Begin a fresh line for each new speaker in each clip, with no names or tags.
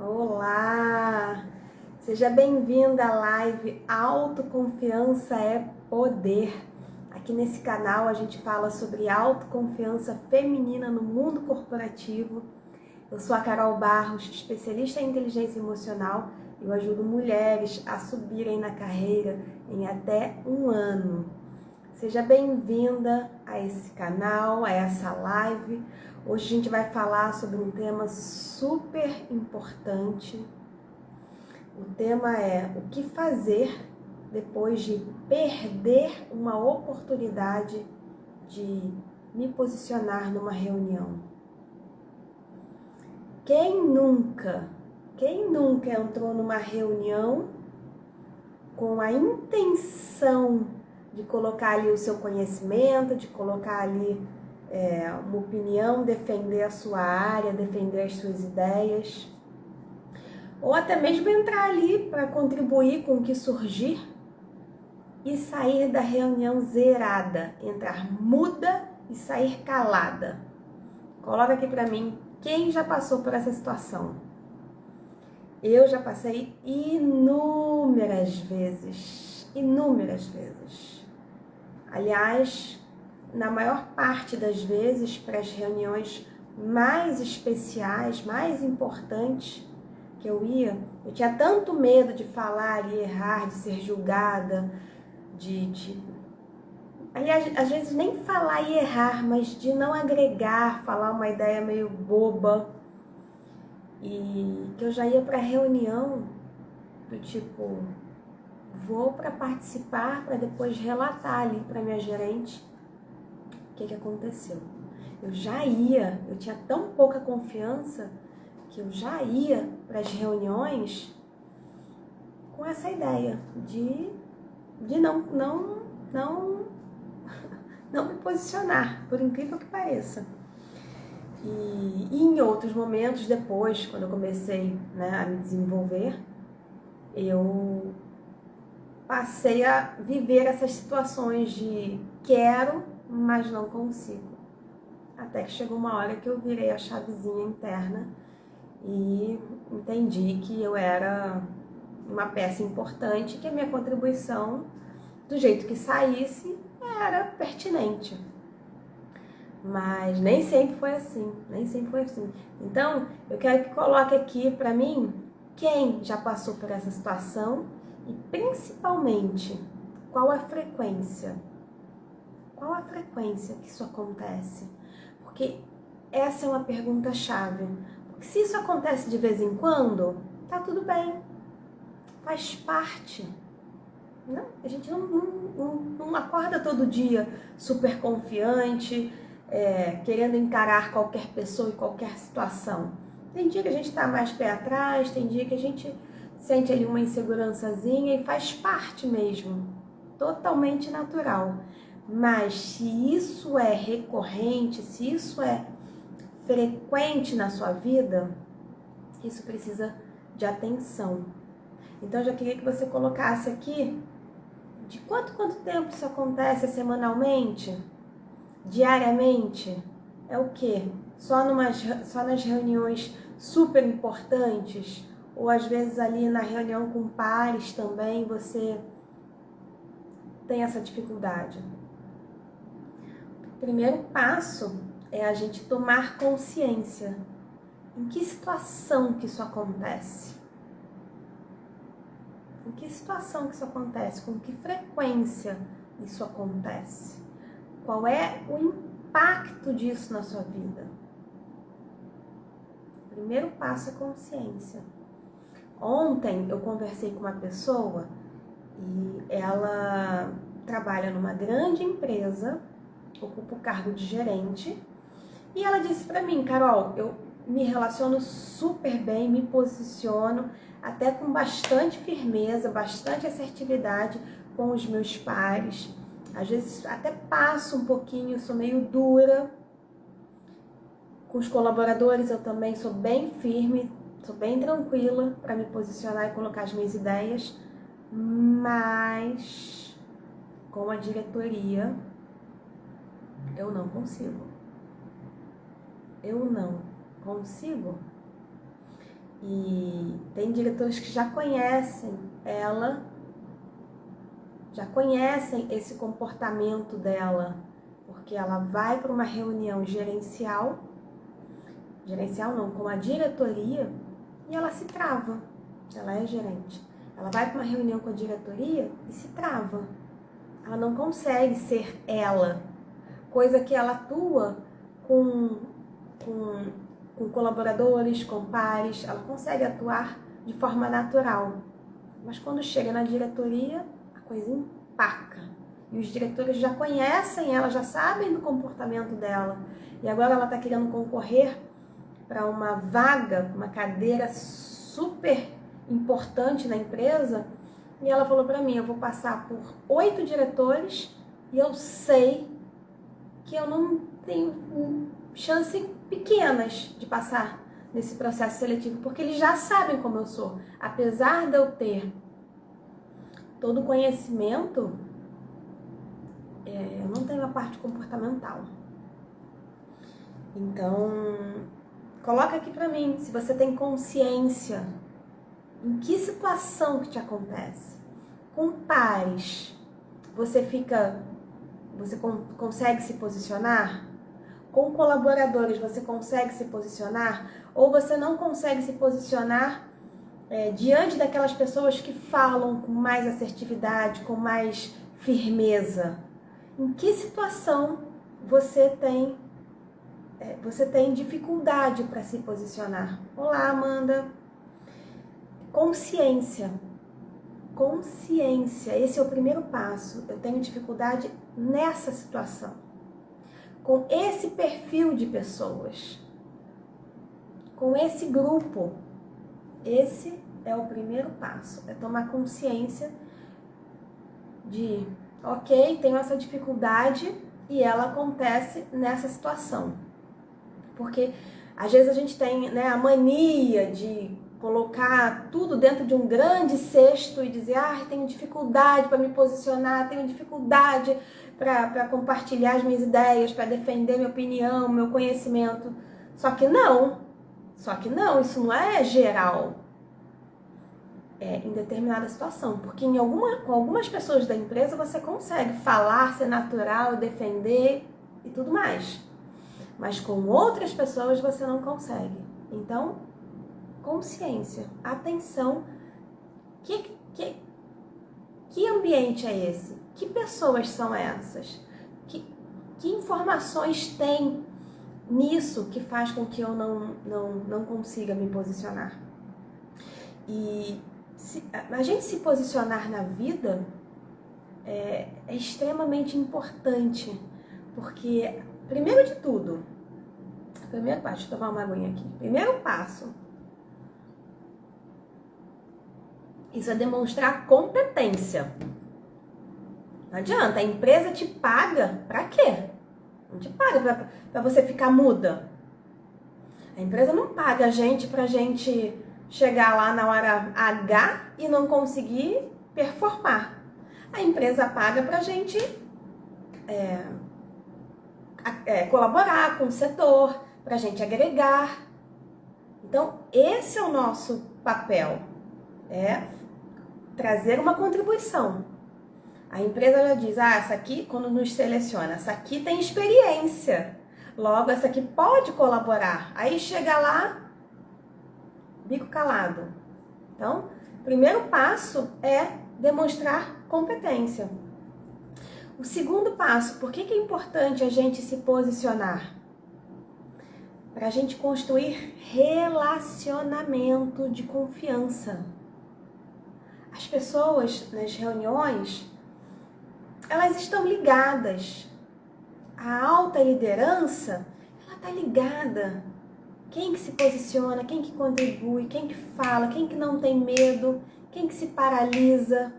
Olá! Seja bem-vinda à live Autoconfiança é Poder. Aqui nesse canal a gente fala sobre autoconfiança feminina no mundo corporativo. Eu sou a Carol Barros, especialista em inteligência emocional. Eu ajudo mulheres a subirem na carreira em até 1 ano. Seja bem-vinda a esse canal, a essa live. Hoje a gente vai falar sobre um tema super importante. O tema é o que fazer depois de perder uma oportunidade de me posicionar numa reunião. Quem nunca entrou numa reunião com a intenção de colocar ali o seu conhecimento, de colocar ali uma opinião, defender a sua área, defender as suas ideias, ou até mesmo entrar ali para contribuir com o que surgir e sair da reunião zerada, entrar muda e sair calada. Coloca aqui para mim quem já passou por essa situação. Eu já passei inúmeras vezes. Aliás, na maior parte das vezes, para as reuniões mais especiais, mais importantes que eu ia, eu tinha tanto medo de falar e errar, de ser julgada, aliás, às vezes nem falar e errar, mas de não agregar, falar uma ideia meio boba. E que eu já ia para reunião do tipo, vou para participar, para depois relatar ali para minha gerente o que aconteceu. Eu tinha tão pouca confiança que eu já ia para as reuniões com essa ideia de não me posicionar, por incrível que pareça. E em outros momentos depois, quando eu comecei, a me desenvolver, eu passei a viver essas situações de quero, mas não consigo. Até que chegou uma hora que eu virei a chavezinha interna e entendi que eu era uma peça importante, que a minha contribuição, do jeito que saísse, era pertinente. Mas nem sempre foi assim. Então, eu quero que coloque aqui para mim quem já passou por essa situação e principalmente qual a frequência. Qual a frequência que isso acontece? Porque essa é uma pergunta-chave. Porque se isso acontece de vez em quando, tá tudo bem. Faz parte. Não, a gente não acorda todo dia super confiante, querendo encarar qualquer pessoa e qualquer situação. Tem dia que a gente está mais pé atrás, tem dia que a gente sente ali uma insegurançazinha e faz parte mesmo, totalmente natural. Mas se isso é recorrente, se isso é frequente na sua vida, isso precisa de atenção. Então eu já queria que você colocasse aqui de quanto tempo isso acontece semanalmente, diariamente. É o quê? Só nas reuniões super importantes? Ou às vezes ali na reunião com pares também você tem essa dificuldade? O primeiro passo é a gente tomar consciência. Em que situação que isso acontece? Em que situação que isso acontece? Com que frequência isso acontece? Qual é o impacto disso na sua vida? O primeiro passo é consciência. Ontem eu conversei com uma pessoa e ela trabalha numa grande empresa, ocupa o cargo de gerente, e ela disse para mim, Carol, eu me relaciono super bem, me posiciono até com bastante firmeza, bastante assertividade com os meus pares. Às vezes até passo um pouquinho, sou meio dura. Com os colaboradores eu também sou bem firme, sou bem tranquila para me posicionar e colocar as minhas ideias. Mas com a diretoria eu não consigo. E tem diretores que já conhecem ela, já conhecem esse comportamento dela, porque ela vai para uma reunião gerencial não, com a diretoria, e ela se trava. Ela é gerente. Ela vai para uma reunião com a diretoria e se trava. Ela não consegue ser ela, coisa que ela atua com colaboradores, com pares, ela consegue atuar de forma natural. Mas quando chega na diretoria, a coisa empaca. E os diretores já conhecem ela, já sabem do comportamento dela. E agora ela está querendo concorrer para uma vaga, uma cadeira super importante na empresa. E ela falou para mim, eu vou passar por 8 diretores e eu sei que eu não tenho chance pequenas de passar nesse processo seletivo, porque eles já sabem como eu sou. Apesar de eu ter todo o conhecimento, eu não tenho a parte comportamental. Então, coloca aqui pra mim, se você tem consciência, em que situação que te acontece. Com pares, você consegue se posicionar? Com colaboradores, você consegue se posicionar? Ou você não consegue se posicionar diante daquelas pessoas que falam com mais assertividade, com mais firmeza? Em que situação você tem dificuldade para se posicionar? Olá, Amanda. Consciência. Consciência, esse é o primeiro passo. Eu tenho dificuldade nessa situação, com esse perfil de pessoas, com esse grupo. Esse é o primeiro passo, é tomar consciência de, ok, tenho essa dificuldade e ela acontece nessa situação. Porque às vezes a gente tem, né, a mania de colocar tudo dentro de um grande cesto e dizer, tenho dificuldade para me posicionar, tenho dificuldade para compartilhar as minhas ideias, para defender minha opinião, meu conhecimento. Só que não, isso não é geral. É em determinada situação, porque com algumas pessoas da empresa você consegue falar, ser natural, defender e tudo mais. Mas com outras pessoas você não consegue. Então, consciência, atenção, que ambiente é esse? Que pessoas são essas? Que informações tem nisso que faz com que eu não consiga me posicionar? E a gente se posicionar na vida é extremamente importante, porque, primeiro de tudo, deixa eu tomar uma aguinha aqui. Primeiro passo, isso é demonstrar competência. Não adianta, a empresa te paga pra quê? Não te paga pra você ficar muda. A empresa não paga a gente pra gente chegar lá na hora H e não conseguir performar. A empresa paga pra gente colaborar com o setor, pra gente agregar. Então, esse é o nosso papel, trazer uma contribuição. A empresa já diz, essa aqui, quando nos seleciona, essa aqui tem experiência, logo essa aqui pode colaborar. Aí chega lá, bico calado. Então, primeiro passo é demonstrar competência. O segundo passo, por que é importante a gente se posicionar? Para a gente construir relacionamento de confiança. As pessoas nas reuniões, elas estão ligadas. A alta liderança, ela está ligada. Quem que se posiciona, quem que contribui, quem que fala, quem que não tem medo, quem que se paralisa.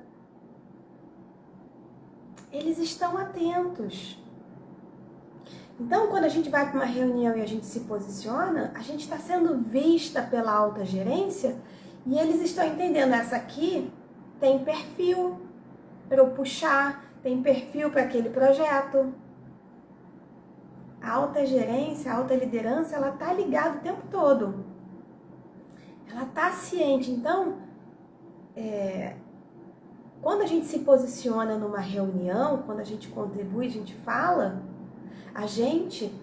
Eles estão atentos. Então, quando a gente vai para uma reunião e a gente se posiciona, a gente está sendo vista pela alta gerência e eles estão entendendo, essa aqui tem perfil para eu puxar, tem perfil para aquele projeto. A alta gerência, a alta liderança, ela está ligada o tempo todo. ela tá ciente. Então, quando a gente se posiciona numa reunião, quando a gente contribui, a gente fala, a gente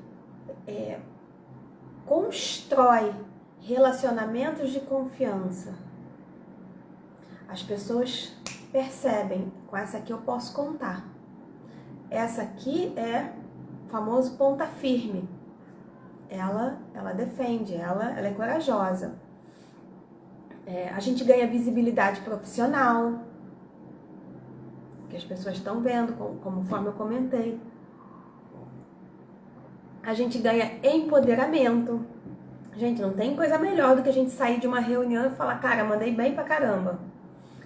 constrói relacionamentos de confiança. As pessoas percebem, com essa aqui eu posso contar. Essa aqui é o famoso ponta firme. Ela defende, ela é corajosa. A gente ganha visibilidade profissional, que as pessoas estão vendo, conforme eu comentei. A gente ganha empoderamento. Gente, não tem coisa melhor do que a gente sair de uma reunião e falar, cara, mandei bem pra caramba.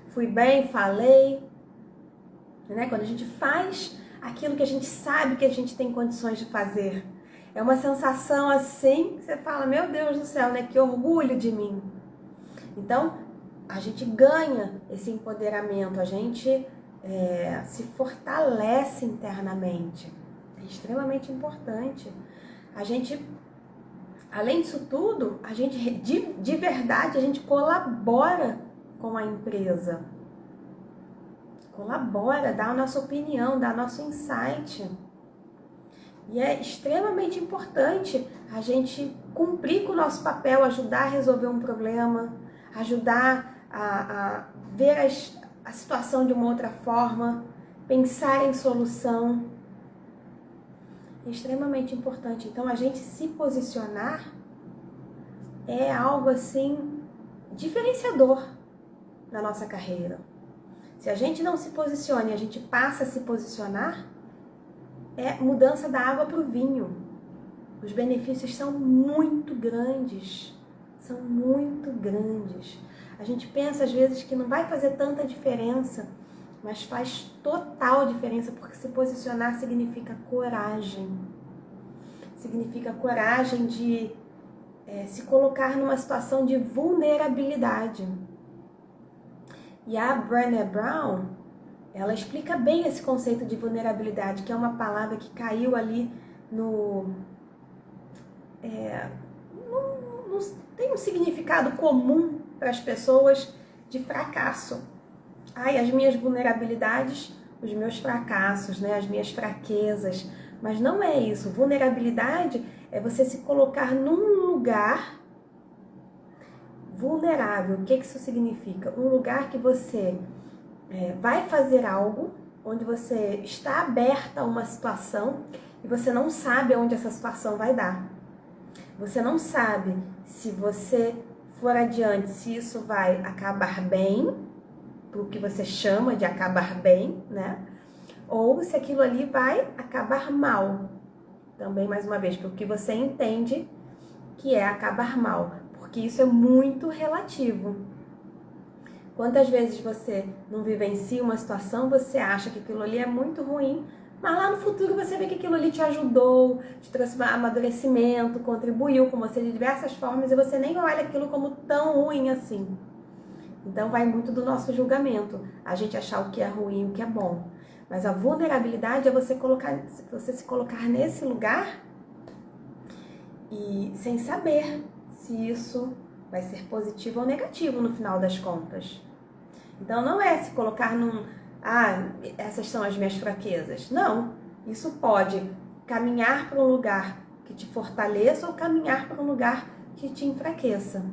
Fui bem, falei. Né? Quando a gente faz aquilo que a gente sabe que a gente tem condições de fazer. É uma sensação assim, que você fala, meu Deus do céu, né? Que orgulho de mim. Então, a gente ganha esse empoderamento, a gente se fortalece internamente. É extremamente importante. A gente, além disso tudo, a gente, de verdade, a gente colabora com a empresa. Colabora, dá a nossa opinião, dá nosso insight. E é extremamente importante a gente cumprir com o nosso papel, ajudar a resolver um problema, ajudar a ver a situação de uma outra forma, pensar em solução. É extremamente importante. Então, a gente se posicionar é algo assim diferenciador na nossa carreira. Se a gente não se posiciona e a gente passa a se posicionar, é mudança da água para o vinho. Os benefícios são muito grandes. São muito grandes. A gente pensa às vezes que não vai fazer tanta diferença, mas faz total diferença, porque se posicionar significa coragem. Significa coragem de se colocar numa situação de vulnerabilidade. E a Brené Brown, ela explica bem esse conceito de vulnerabilidade, que é uma palavra que caiu ali tem um significado comum para as pessoas de fracasso. Ai, as minhas vulnerabilidades, os meus fracassos, né, as minhas fraquezas. Mas não é isso. Vulnerabilidade é você se colocar num lugar vulnerável. O que isso significa? Um lugar que você vai fazer algo, onde você está aberta a uma situação e você não sabe aonde essa situação vai dar. Você não sabe se você for adiante, se isso vai acabar bem, o que você chama de acabar bem, né? Ou se aquilo ali vai acabar mal. Também, mais uma vez, porque você entende que é acabar mal. Porque isso é muito relativo. Quantas vezes você não vivencia uma situação, você acha que aquilo ali é muito ruim, mas lá no futuro você vê que aquilo ali te ajudou, te trouxe amadurecimento, contribuiu com você de diversas formas e você nem olha aquilo como tão ruim assim. Então vai muito do nosso julgamento, a gente achar o que é ruim e o que é bom. Mas a vulnerabilidade é você se colocar nesse lugar e sem saber se isso vai ser positivo ou negativo no final das contas. Então não é se colocar essas são as minhas fraquezas. Não, isso pode caminhar para um lugar que te fortaleça ou caminhar para um lugar que te enfraqueça.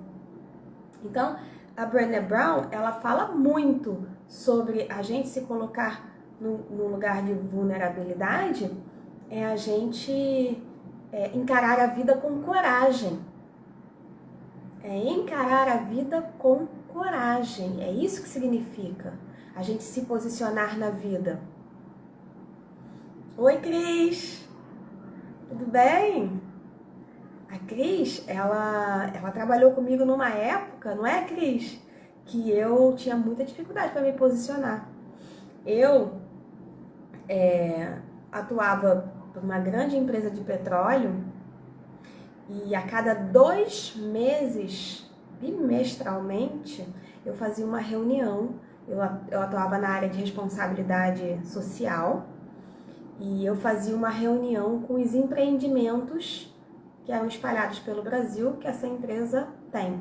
Então, a Brené Brown, ela fala muito sobre a gente se colocar no lugar de vulnerabilidade, é a gente encarar a vida com coragem. É encarar a vida com coragem. É isso que significa a gente se posicionar na vida. Oi, Cris! Tudo bem? A Cris, ela trabalhou comigo numa época, não é, Cris? Que eu tinha muita dificuldade para me posicionar. Eu atuava por uma grande empresa de petróleo e a cada 2 meses, bimestralmente, eu fazia uma reunião. Eu atuava na área de responsabilidade social e eu fazia uma reunião com os empreendimentos que eram espalhados pelo Brasil que essa empresa tem.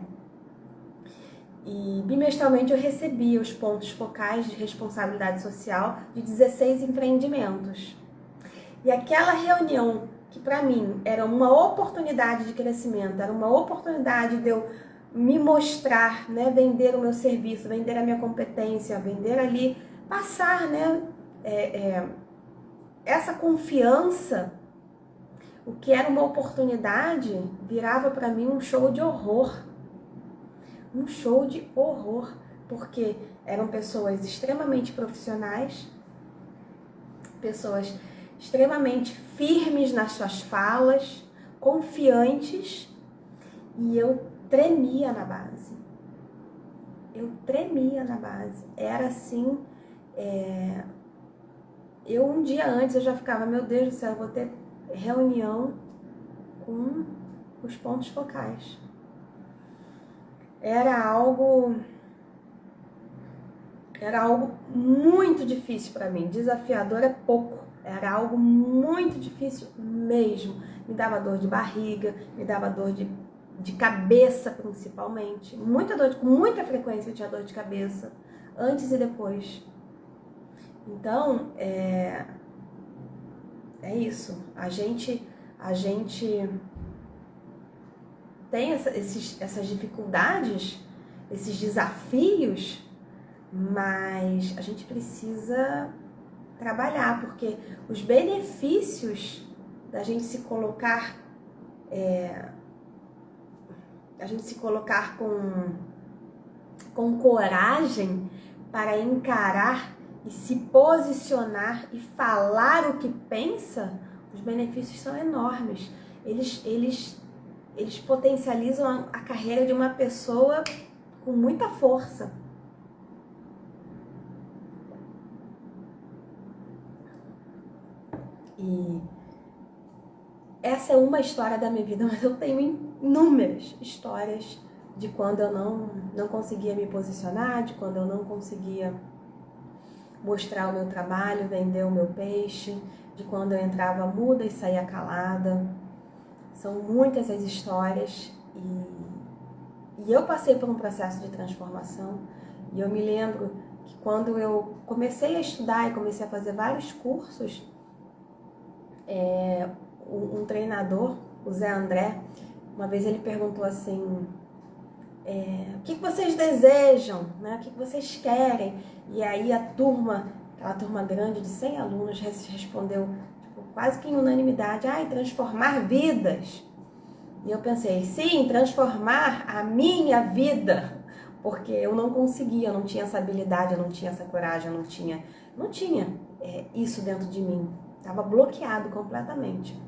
E bimestralmente eu recebia os pontos focais de responsabilidade social de 16 empreendimentos. E aquela reunião, que para mim era uma oportunidade de crescimento, era uma oportunidade de eu me mostrar, né, vender o meu serviço, vender a minha competência, vender ali, passar, né, essa confiança, o que era uma oportunidade, virava para mim um show de horror. Um show de horror, porque eram pessoas extremamente profissionais, pessoas extremamente firmes nas suas falas, confiantes, e eu tremia na base. Eu tremia na base. Era assim, eu um dia antes eu já ficava, meu Deus do céu, eu vou ter reunião com os pontos focais. Era algo muito difícil para mim. Desafiador é pouco. Era algo muito difícil mesmo. Me dava dor de barriga, me dava dor de cabeça principalmente. Com muita frequência eu tinha dor de cabeça, antes e depois. Então, é isso. A gente tem essas dificuldades, esses desafios, mas a gente precisa trabalhar, porque os benefícios da gente se colocar, com coragem para encarar e se posicionar e falar o que pensa, os benefícios são enormes. Eles potencializam a carreira de uma pessoa com muita força. E essa é uma história da minha vida, mas eu tenho inúmeras histórias de quando eu não conseguia me posicionar, de quando eu não conseguia mostrar o meu trabalho, vender o meu peixe, de quando eu entrava muda e saía calada. São muitas as histórias e eu passei por um processo de transformação. E eu me lembro que quando eu comecei a estudar e comecei a fazer vários cursos, um treinador, o Zé André, uma vez ele perguntou assim, o que vocês desejam, né? O que vocês querem? E aí aquela turma grande de 100 alunos respondeu quase que em unanimidade, transformar vidas. E eu pensei, sim, transformar a minha vida, porque eu não conseguia, eu não tinha essa habilidade, eu não tinha essa coragem, eu não tinha isso dentro de mim. Estava bloqueado completamente.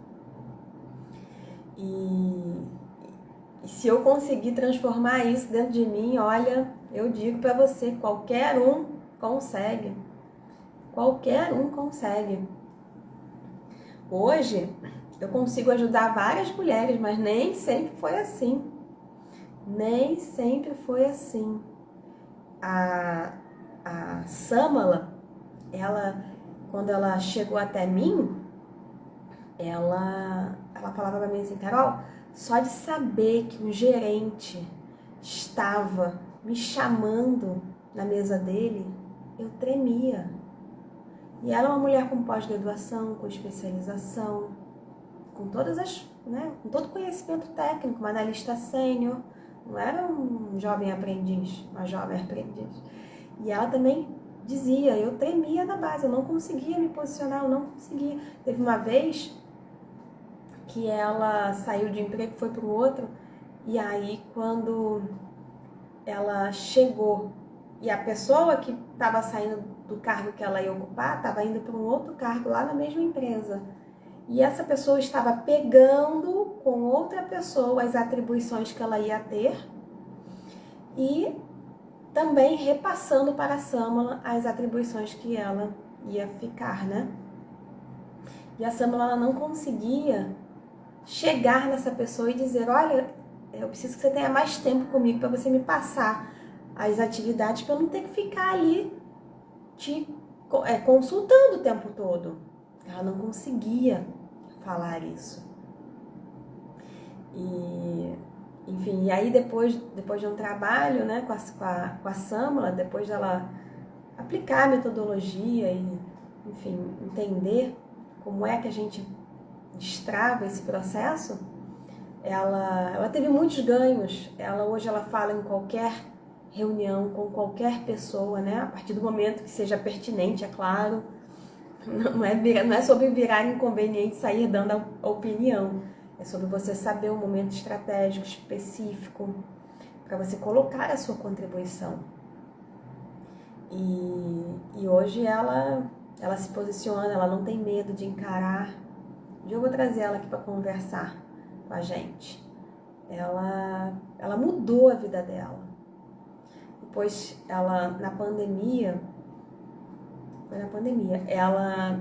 E se eu conseguir transformar isso dentro de mim, olha, eu digo para você, qualquer um consegue. Qualquer um consegue. Hoje, eu consigo ajudar várias mulheres, mas nem sempre foi assim. Nem sempre foi assim. A Samala, quando ela chegou até mim, ela falava pra mim assim, Carol, só de saber que um gerente estava me chamando na mesa dele, eu tremia. E ela é uma mulher com pós-graduação, com especialização, com todas com todo conhecimento técnico, uma analista sênior, não era um jovem aprendiz, uma jovem aprendiz. E ela também dizia, eu tremia na base, eu não conseguia me posicionar, eu não conseguia. Teve uma vez que ela saiu de um emprego, foi para o outro, e aí quando ela chegou e a pessoa que estava saindo do cargo que ela ia ocupar estava indo para um outro cargo lá na mesma empresa. E essa pessoa estava pegando com outra pessoa as atribuições que ela ia ter e também repassando para a Samala as atribuições que ela ia ficar, né? E a Samala ela não conseguia chegar nessa pessoa e dizer, olha, eu preciso que você tenha mais tempo comigo para você me passar as atividades para eu não ter que ficar ali te consultando o tempo todo. Ela não conseguia falar isso. E Enfim, e aí depois de um trabalho, né, com a Samla, depois dela aplicar a metodologia e, enfim, entender como é que a gente destrava esse processo, ela teve muitos ganhos. Hoje ela fala em qualquer reunião, com qualquer pessoa, né, a partir do momento que seja pertinente, é claro. Não é sobre virar inconveniente e sair dando a opinião. É sobre você saber um momento estratégico, específico, para você colocar a sua contribuição. E hoje ela se posiciona, ela não tem medo de encarar. Eu vou trazer ela aqui para conversar com a gente. Ela mudou a vida dela. Depois, na pandemia, ela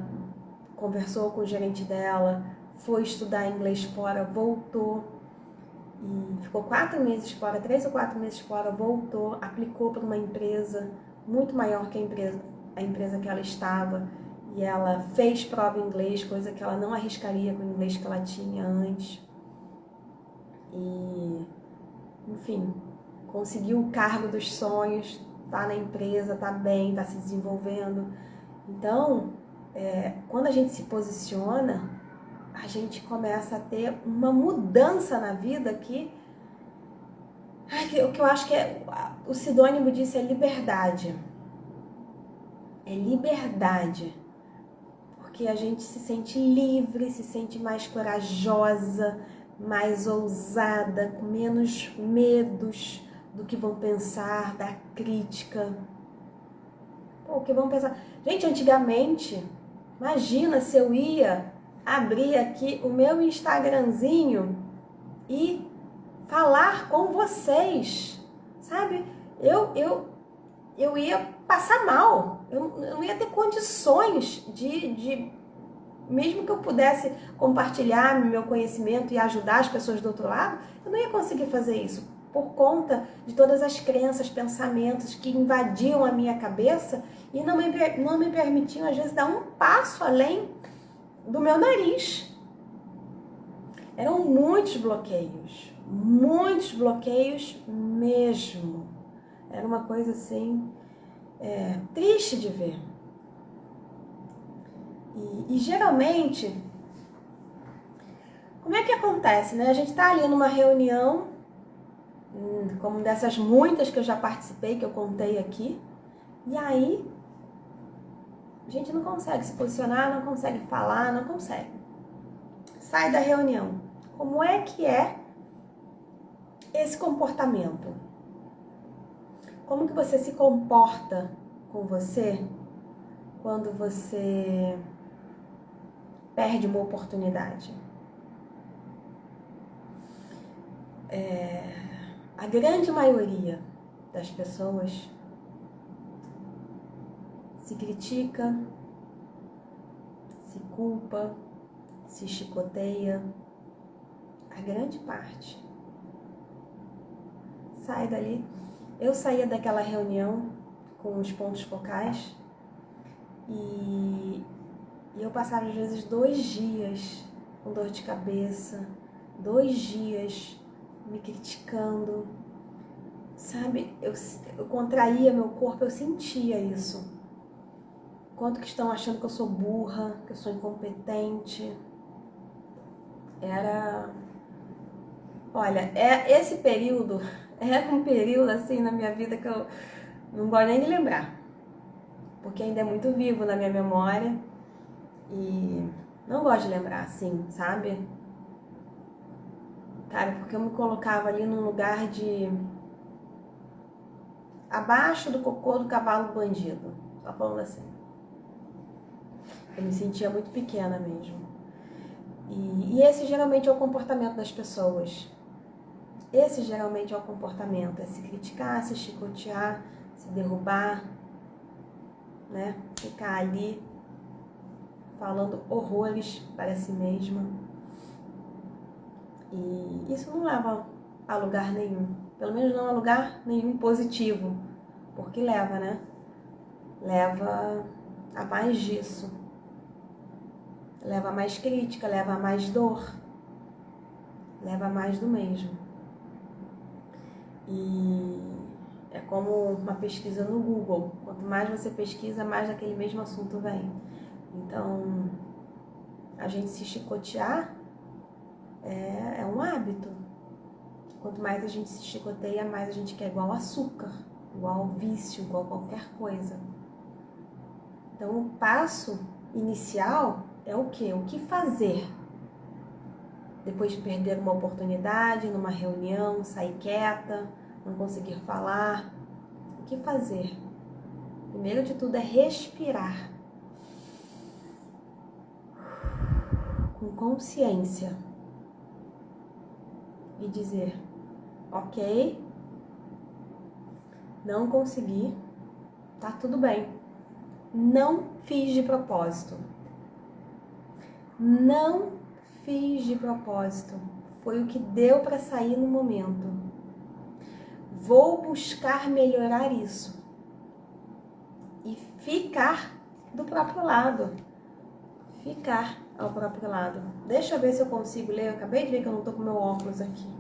conversou com o gerente dela, foi estudar inglês fora, voltou e ficou 4 meses fora, 3 ou 4 meses fora, voltou, aplicou para uma empresa muito maior que a empresa que ela estava, e ela fez prova em inglês, coisa que ela não arriscaria com o inglês que ela tinha antes. E, enfim, conseguiu o cargo dos sonhos, tá na empresa, tá bem, tá se desenvolvendo. Então, quando a gente se posiciona, a gente começa a ter uma mudança na vida que o que eu acho que o sinônimo disso é liberdade. É liberdade. Porque a gente se sente livre, se sente mais corajosa, mais ousada, com menos medos do que vão pensar, da crítica. Pô, o que vão pensar? Gente, antigamente, imagina se eu ia abrir aqui o meu Instagramzinho e falar com vocês, sabe? Eu ia passar mal, eu não ia ter condições mesmo que eu pudesse compartilhar meu conhecimento e ajudar as pessoas do outro lado, eu não ia conseguir fazer isso, por conta de todas as crenças, pensamentos que invadiam a minha cabeça e não me permitiam, às vezes, dar um passo além do meu nariz. Eram muitos bloqueios mesmo. Era uma coisa assim, triste de ver. E geralmente, como é que acontece, né? A gente tá ali numa reunião, como dessas muitas que eu já participei, que eu contei aqui, e aí a gente não consegue se posicionar, não consegue falar, não consegue. Sai da reunião. Como é que é esse comportamento? Como que você se comporta com você quando você perde uma oportunidade? A grande maioria das pessoas se critica, se culpa, se chicoteia. A grande parte. Sai dali. Eu saía daquela reunião com os pontos focais e eu passava às vezes 2 dias com dor de cabeça, 2 dias me criticando, sabe? Eu contraía meu corpo, eu sentia isso. Quanto que estão achando que eu sou burra, que eu sou incompetente. Olha, esse período é um período assim na minha vida que eu não gosto nem de lembrar, porque ainda é muito vivo na minha memória e não gosto de lembrar assim, sabe? Cara, porque eu me colocava ali num lugar de abaixo do cocô do cavalo bandido, só falando assim. Eu me sentia muito pequena mesmo. E esse geralmente é o comportamento das pessoas. Esse geralmente é o comportamento, é se criticar, se chicotear, se derrubar, né? Ficar ali falando horrores para si mesma. E isso não leva a lugar nenhum, pelo menos não a lugar nenhum positivo, porque leva, né? Leva a mais disso. Leva a mais crítica, leva a mais dor, leva a mais do mesmo. E é como uma pesquisa no Google. Quanto mais você pesquisa, mais daquele mesmo assunto vem. Então, a gente se chicotear é um hábito. Quanto mais a gente se chicoteia, mais a gente quer igual açúcar, igual vício, igual qualquer coisa. Então, o passo inicial é o quê? O que fazer? Depois de perder uma oportunidade, numa reunião, sair quieta, não conseguir falar. O que fazer? Primeiro de tudo é respirar. Com consciência. E dizer, ok, não consegui, tá tudo bem. Não fiz de propósito. Não fiz de propósito. Foi o que deu para sair no momento. Vou buscar melhorar isso. E ficar do próprio lado. Ficar ao próprio lado. Deixa eu ver se eu consigo ler. Eu acabei de ver que eu não tô com meu óculos aqui.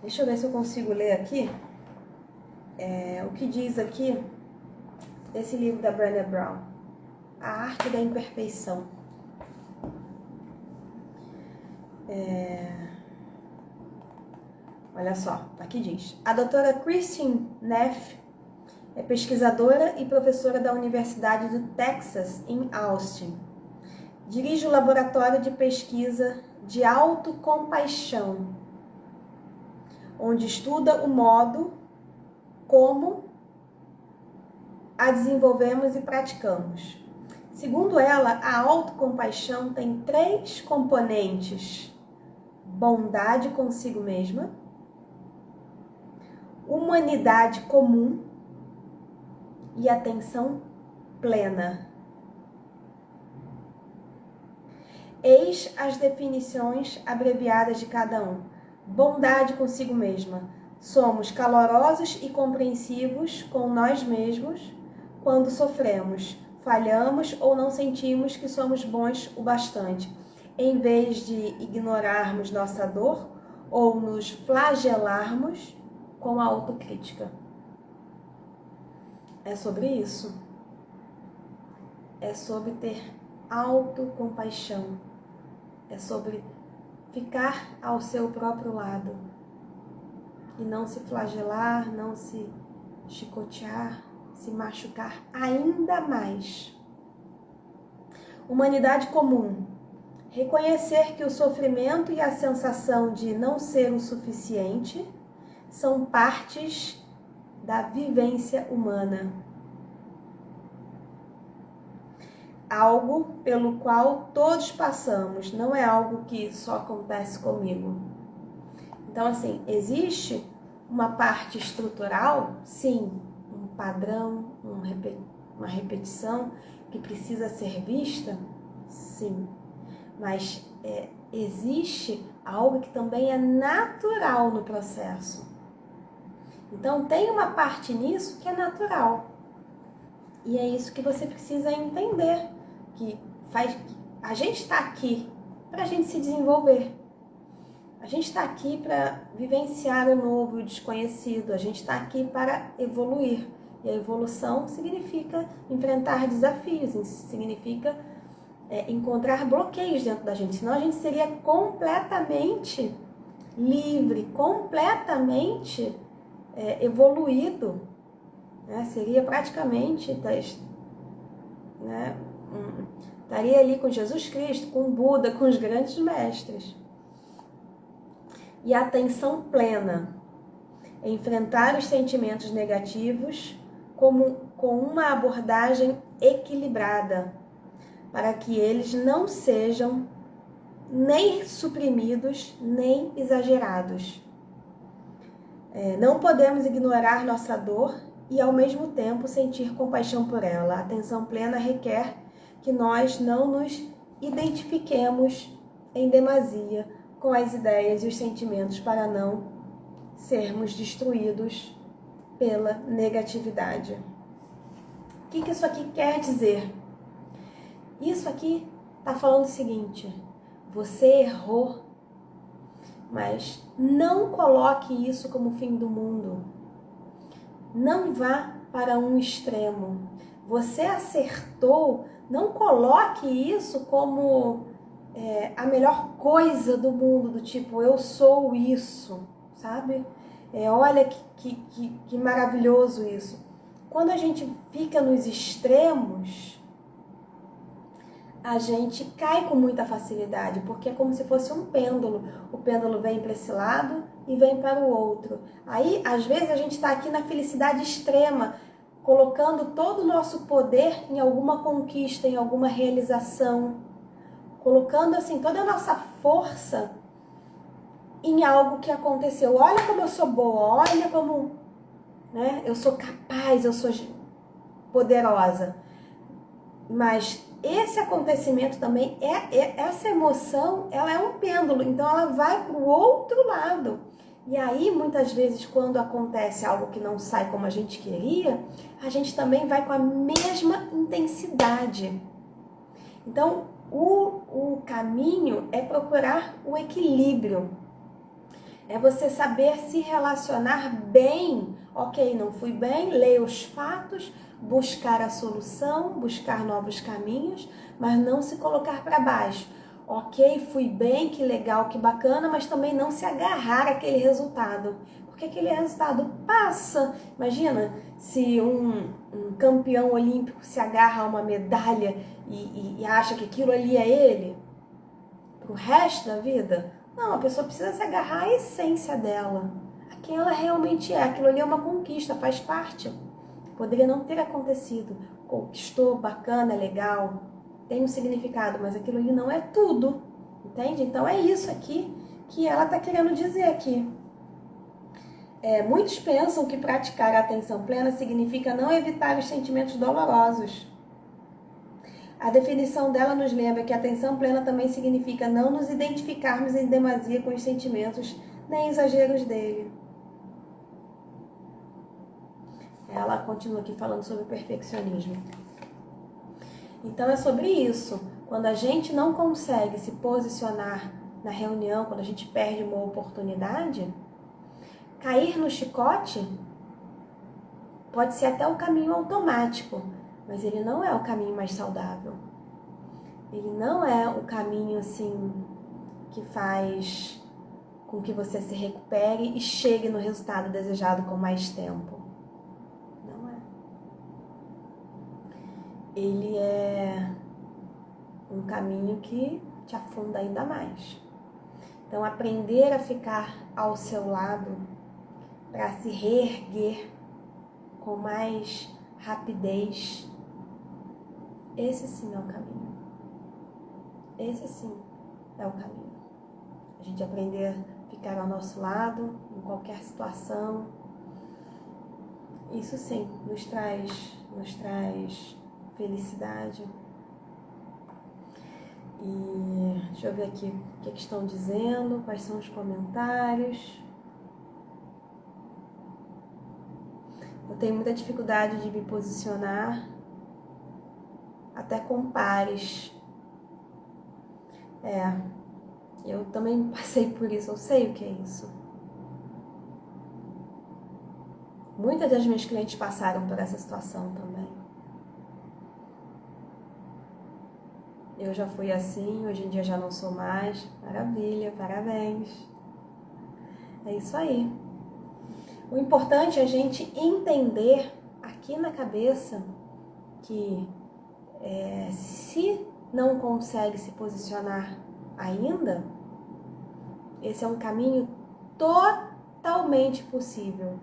Deixa eu ver se eu consigo ler aqui. O que diz aqui esse livro da Brené Brown. A Arte da Imperfeição. Olha só, aqui diz. A doutora Christine Neff é pesquisadora e professora da Universidade do Texas, em Austin. Dirige o laboratório de pesquisa de autocompaixão, onde estuda o modo como a desenvolvemos e praticamos. Segundo ela, a autocompaixão tem 3 componentes: bondade consigo mesma, humanidade comum e atenção plena. Eis as definições abreviadas de cada um. Bondade consigo mesma. Somos calorosos e compreensivos com nós mesmos quando sofremos, falhamos ou não sentimos que somos bons o bastante, em vez de ignorarmos nossa dor ou nos flagelarmos com a autocrítica. É sobre isso. É sobre ter autocompaixão. É sobre ficar ao seu próprio lado e não se flagelar, não se chicotear, se machucar ainda mais. Humanidade comum. Reconhecer que o sofrimento e a sensação de não ser o suficiente são partes da vivência humana. Algo pelo qual todos passamos, não é algo que só acontece comigo. Então, assim, existe uma parte estrutural, sim, um padrão, uma repetição que precisa ser vista, sim, mas existe algo que também é natural no processo. Então, tem uma parte nisso que é natural. E é isso que você precisa entender, que a gente está aqui para a gente se desenvolver. A gente está aqui para vivenciar o novo e o desconhecido. A gente está aqui para evoluir. E a evolução significa enfrentar desafios, significa encontrar bloqueios dentro da gente. Senão a gente seria completamente livre, completamente evoluído. Seria praticamente, estaria ali com Jesus Cristo, com Buda, com os grandes mestres. E a atenção plena, enfrentar os sentimentos negativos com uma abordagem equilibrada, para que eles não sejam nem suprimidos, nem exagerados. Não podemos ignorar nossa dor e, ao mesmo tempo, sentir compaixão por ela. A atenção plena requer que nós não nos identifiquemos em demasia com as ideias e os sentimentos para não sermos destruídos pela negatividade. O que isso aqui quer dizer? Isso aqui está falando o seguinte: você errou, mas não coloque isso como o fim do mundo. Não vá para um extremo. Você acertou, não coloque isso como a melhor coisa do mundo, do tipo, eu sou isso, sabe? Olha que maravilhoso isso. Quando a gente fica nos extremos, a gente cai com muita facilidade, porque é como se fosse um pêndulo. O pêndulo vem para esse lado e vem para o outro. Aí, às vezes, a gente está aqui na felicidade extrema, colocando todo o nosso poder em alguma conquista, em alguma realização, colocando assim toda a nossa força em algo que aconteceu. Olha como eu sou boa, olha como, né, eu sou capaz, eu sou poderosa. Mas esse acontecimento também, essa emoção, ela é um pêndulo, então ela vai para o outro lado. E aí, muitas vezes, quando acontece algo que não sai como a gente queria, a gente também vai com a mesma intensidade. Então, o caminho é procurar o equilíbrio. É você saber se relacionar bem. Ok, não fui bem, ler os fatos, buscar a solução, buscar novos caminhos, mas não se colocar para baixo. Ok, fui bem, que legal, que bacana, mas também não se agarrar àquele resultado. Porque aquele resultado passa. Imagina se um campeão olímpico se agarra a uma medalha e acha que aquilo ali é ele pro resto da vida. Não, a pessoa precisa se agarrar à essência dela, a quem ela realmente é. Aquilo ali é uma conquista, faz parte. Poderia não ter acontecido. Conquistou, bacana, é legal, tem um significado, mas aquilo ali não é tudo, entende? Então é isso aqui que ela está querendo dizer aqui. Muitos pensam que praticar a atenção plena significa não evitar os sentimentos dolorosos. A definição dela nos lembra que a atenção plena também significa não nos identificarmos em demasia com os sentimentos, nem exageros dele. Ela continua aqui falando sobre o perfeccionismo. Então é sobre isso. Quando a gente não consegue se posicionar na reunião, quando a gente perde uma oportunidade, cair no chicote pode ser até o caminho automático, mas ele não é o caminho mais saudável. Ele não é o caminho assim que faz com que você se recupere e chegue no resultado desejado com mais tempo. Não é. Ele é um caminho que te afunda ainda mais. Então, aprender a ficar ao seu lado para se reerguer com mais rapidez, esse sim é o caminho. Esse sim é o caminho. A gente aprender a ficar ao nosso lado em qualquer situação. Isso sim nos traz felicidade. E deixa eu ver aqui o que estão dizendo, quais são os comentários. Eu tenho muita dificuldade de me posicionar até com pares. Eu também passei por isso, eu sei o que é isso. Muitas das minhas clientes passaram por essa situação também. Eu já fui assim, hoje em dia já não sou mais. Maravilha, parabéns. É isso aí. O importante é a gente entender aqui na cabeça que se não consegue se posicionar ainda, esse é um caminho totalmente possível.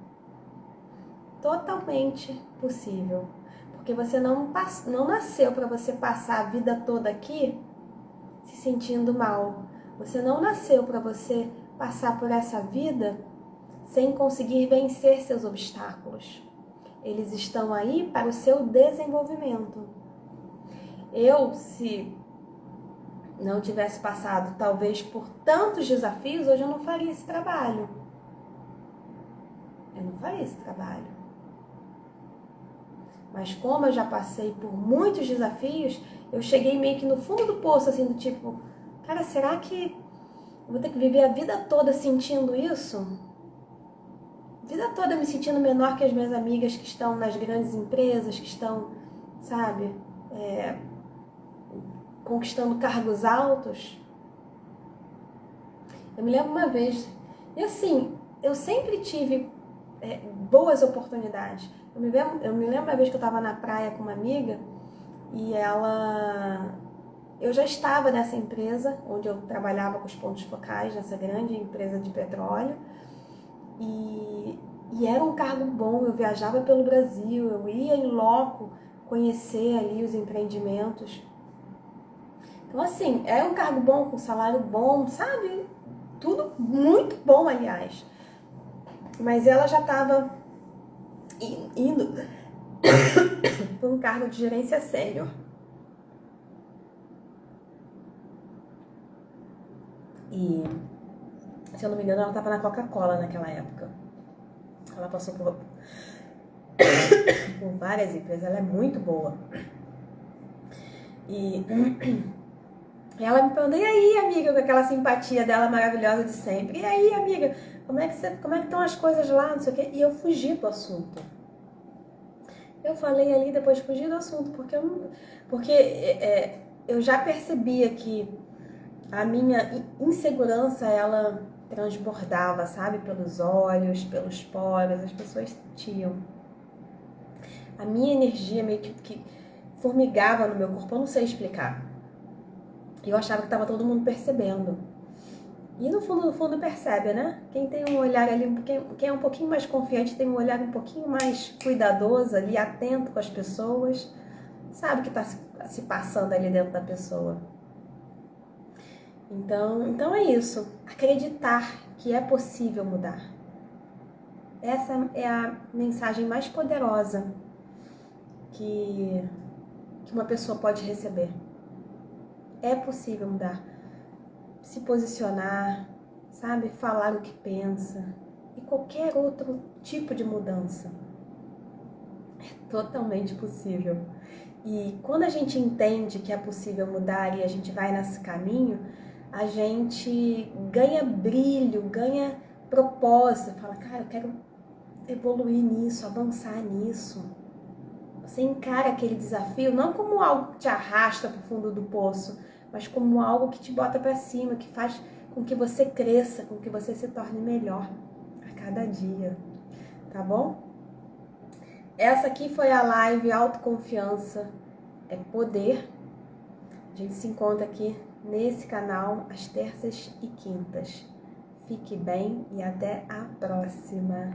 Totalmente possível. Porque você não nasceu para você passar a vida toda aqui se sentindo mal. Você não nasceu para você passar por essa vida sem conseguir vencer seus obstáculos. Eles estão aí para o seu desenvolvimento. Eu, se não tivesse passado talvez por tantos desafios, hoje eu não faria esse trabalho. Eu não faria esse trabalho. Mas como eu já passei por muitos desafios, eu cheguei meio que no fundo do poço, assim, do tipo, cara, será que Eu vou ter que viver a vida toda sentindo isso? A vida toda me sentindo menor que as minhas amigas que estão nas grandes empresas, que estão, sabe, conquistando cargos altos? Eu me lembro uma vez, e assim, eu sempre tive boas oportunidades. Eu me lembro uma vez que eu estava na praia com uma amiga e eu já estava nessa empresa onde eu trabalhava com os pontos focais, nessa grande empresa de petróleo, e era um cargo bom. Eu viajava pelo Brasil, eu ia em loco conhecer ali os empreendimentos. Então assim, é um cargo bom, com salário bom, sabe? Tudo muito bom, aliás. Mas ela já estava indo para um cargo de gerência sênior. E, se eu não me engano, ela estava na Coca-Cola naquela época. Ela passou por várias empresas, ela é muito boa. E ela me perguntou, e aí, amiga, com aquela simpatia dela maravilhosa de sempre. E aí, amiga, como é que estão as coisas lá, não sei o quê? E eu fugi do assunto. Eu falei ali, depois fugi do assunto, porque eu já percebia que a minha insegurança, ela transbordava, sabe? Pelos olhos, pelos poros, as pessoas sentiam. A minha energia meio que formigava no meu corpo, eu não sei explicar. E eu achava que estava todo mundo percebendo. E no fundo percebe, né? Quem tem um olhar ali, quem é um pouquinho mais confiante, tem um olhar um pouquinho mais cuidadoso ali, atento com as pessoas, sabe o que está se passando ali dentro da pessoa. Então é isso. Acreditar que é possível mudar. Essa é a mensagem mais poderosa que uma pessoa pode receber. É possível mudar. Se posicionar, sabe? Falar o que pensa. E qualquer outro tipo de mudança. É totalmente possível. E quando a gente entende que é possível mudar e a gente vai nesse caminho, a gente ganha brilho, ganha propósito. Fala, cara, eu quero evoluir nisso, avançar nisso. Você encara aquele desafio não como algo que te arrasta para o fundo do poço, mas como algo que te bota para cima, que faz com que você cresça, com que você se torne melhor a cada dia, tá bom? Essa aqui foi a live Autoconfiança é Poder. A gente se encontra aqui nesse canal às terças e quintas. Fique bem e até a próxima!